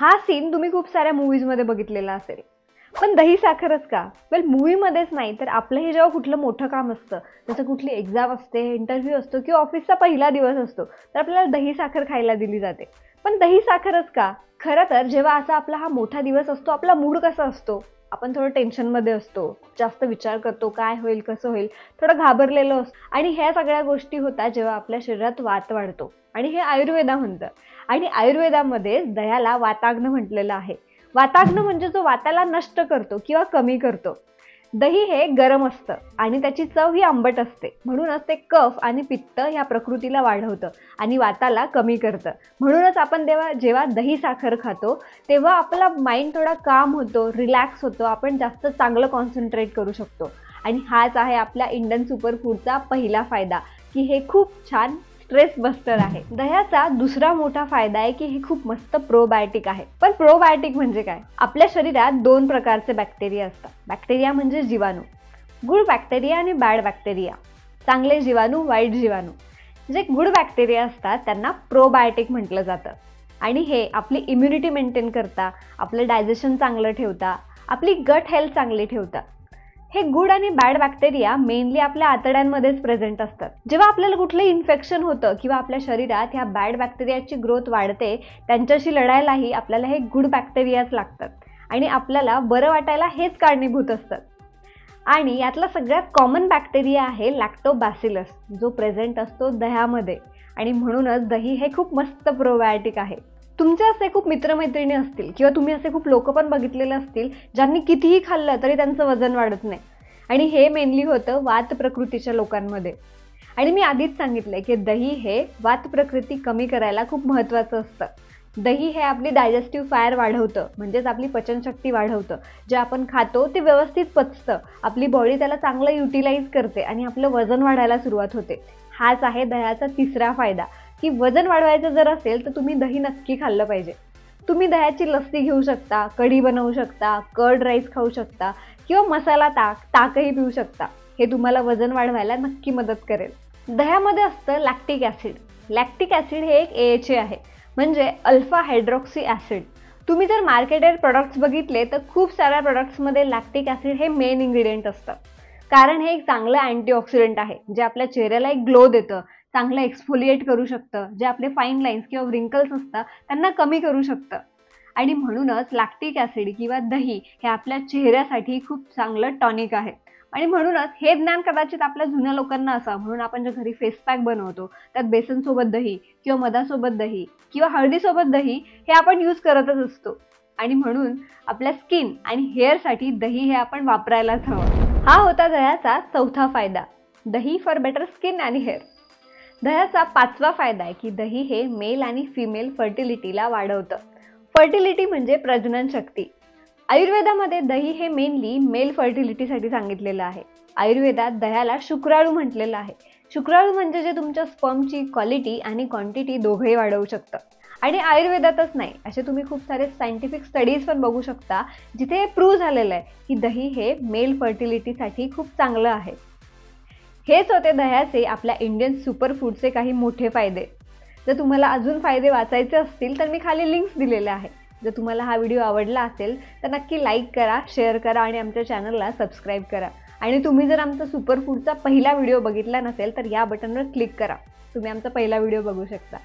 हा सीन तुम्ही खूप साऱ्या मूवीजमध्ये बघितलेला असेल. पण दही साखरच का? वेल मूवीमध्येच नाही तर आपलं हे जेव्हा कुठलं मोठं काम असतं, जसं कुठली एक्झाम असते, इंटरव्ह्यू असतो किंवा ऑफिसचा पहिला दिवस असतो, तर आपल्याला दही साखर खायला दिली जाते. पण दही साखरच का? खरं तर जेव्हा असा आपला हा मोठा दिवस असतो, आपला मूड कसा असतो? आपण थोडं टेन्शनमध्ये असतो, जास्त विचार करतो, काय होईल, कसं होईल, थोडं घाबरलेलो असतो आणि ह्या सगळ्या गोष्टी होतात जेव्हा आपल्या शरीरात वात वाढतो आणि हे आयुर्वेदा म्हणतं. आणि आयुर्वेदामध्ये दह्याला वाताग्न म्हटलेलं आहे. वाताग्न म्हणजे जो वाताला नष्ट करतो किंवा कमी करतो. दही हे गरम असतं आणि त्याची चव ही आंबट असते, म्हणूनच ते कफ आणि पित्त ह्या प्रकृतीला वाढवतं आणि वाताला कमी करतं. म्हणूनच आपण जेव्हा दही साखर खातो तेव्हा आपला माइंड थोडा काम होतो, रिलॅक्स होतो, आपण जास्त चांगलं कॉन्सन्ट्रेट करू शकतो. आणि हाच आहे आपल्या इंडियन सुपरफूडचा पहिला फायदा, की हे खूप छान स्ट्रेस बस्टर आहे. दह्याचा दुसरा मोठा फायदा आहे की हे खूप मस्त प्रोबायोटिक आहे. पण प्रोबायोटिक म्हणजे काय? आपल्या शरीरात 2 प्रकारचे बॅक्टेरिया असतात. बॅक्टेरिया म्हणजे जीवाणू, गुड बॅक्टेरिया आणि बॅड बॅक्टेरिया. चांगले जीवाणू, वाईट जीवाणू. जे गुड बॅक्टेरिया असतात त्यांना प्रोबायोटिक म्हटलं जातं आणि हे आपली इम्युनिटी मेंटेन करता, आपलं डायजेशन चांगलं ठेवता, आपली गट हेल्थ चांगली ठेवता. हे गुड आणि बॅड बॅक्टेरिया मेनली आपल्या आतड्यांमध्येच प्रेझेंट असतात. जेव्हा आपल्याला कुठलं इन्फेक्शन होतं किंवा आपल्या शरीरात ह्या बॅड बॅक्टेरियाची ग्रोथ वाढते, त्यांच्याशी लढायलाही आपल्याला हे गुड बॅक्टेरियाच लागतात आणि आपल्याला बरं वाटायला हेच कारणीभूत असतात. आणि यातला सगळ्यात कॉमन बॅक्टेरिया आहे लॅक्टोबॅसिलस, जो प्रेझेंट असतो दह्यामध्ये आणि म्हणूनच दही हे खूप मस्त प्रोबायोटिक आहे. तुमचे असे खूप मित्रमैत्रिणी असतील किंवा तुम्ही असे खूप लोक पण बघितलेले असतील ज्यांनी कितीही खाल्लं तरी त्यांचं वजन वाढत नाही आणि हे मेनली होतं वात प्रकृतीच्या लोकांमध्ये. आणि मी आधीच सांगितलंय की दही हे वात प्रकृती कमी करायला खूप महत्त्वाचं असतं. दही हे आपली डायजेस्टिव्ह फायर वाढवतं, म्हणजेच आपली पचनशक्ती वाढवतं. जे आपण खातो ते व्यवस्थित पचतं, आपली बॉडी त्याला चांगलं युटिलाइज करते आणि आपलं वजन वाढायला सुरुवात होते. हाच आहे दह्याचा तिसरा फायदा, की वजन वाढवायचं जर असेल तर तुम्ही दही नक्की खाल्लं पाहिजे. तुम्ही दह्याची लस्सी घेऊ शकता, कढी बनवू शकता, कर्ड राईस खाऊ शकता किंवा मसाला ताकही पिऊ शकता. हे तुम्हाला वजन वाढवायला नक्की मदत करेल. दह्यामध्ये असतं लॅक्टिक ॲसिड. लॅक्टिक ॲसिड हे एक AHA आहे, म्हणजे अल्फा हायड्रॉक्सी ॲसिड. तुम्ही जर मार्केटेड प्रोडक्ट्स बघितले तर खूप साऱ्या प्रोडक्ट्समध्ये लॅक्टिक ॲसिड हे मेन इन्ग्रेडियंट असतं. कारण हे एक चांगलं अँटीऑक्सिडंट आहे, जे आपल्या चेहऱ्याला एक ग्लो देतं, चांगलं एक्सफोलिएट करू शकतं, जे आपले फाईन लाईन्स किंवा रिंकल्स असतात त्यांना कमी करू शकतं. आणि म्हणूनच लॅक्टिक ॲसिड किंवा दही हे आपल्या चेहऱ्यासाठी खूप चांगलं टॉनिक आहे. आणि म्हणूनच हे ज्ञान कदाचित आपल्या जुन्या लोकांना असावं, म्हणून आपण जे घरी फेस पॅक बनवतो त्यात बेसनसोबत दही किंवा मधासोबत दही किंवा हळदीसोबत दही हे आपण यूज करतच असतो. आणि म्हणून आपल्या स्किन आणि हेअरसाठी दही हे आपण वापरायलाच हवं. हा होता दह्याचा चौथा फायदा, दही फॉर बेटर स्किन आणि हेअर. दह्याचा पाचवा फायदा आहे की दही हे मेल आणि फिमेल फर्टिलिटीला वाढवतं. फर्टिलिटी म्हणजे प्रजनन शक्ती. आयुर्वेदामध्ये दही हे मेनली मेल फर्टिलिटीसाठी सांगितलेलं आहे. आयुर्वेदात दह्याला शुक्राणू म्हटलेलं आहे. शुक्राणू म्हणजे जे तुमच्या स्पर्मची क्वालिटी आणि क्वांटिटी दोघंही वाढवू शकतं. आणि आयुर्वेदातच नाही, असे तुम्ही खूप सारे सायंटिफिक स्टडीज पण बघू शकता जिथे हे प्रूव्ह झालेलं आहे की दही हे मेल फर्टिलिटीसाठी खूप चांगलं आहे. हेच होते दह्याचे आपल्या इंडियन सुपरफूडचे काही मोठे फायदे. जर तुम्हाला अजून फायदे वाचायचे असतील तर मी खाली लिंक्स दिलेले आहेत. जर तुम्हाला हा व्हिडिओ आवडला असेल तर नक्की लाईक करा, शेअर करा आणि आमच्या चॅनलला सबस्क्राईब करा. आणि तुम्ही जर आमचा सुपरफूडचा पहिला व्हिडिओ बघितला नसेल तर या बटनवर क्लिक करा, तुम्ही आमचा पहिला व्हिडिओ बघू शकता.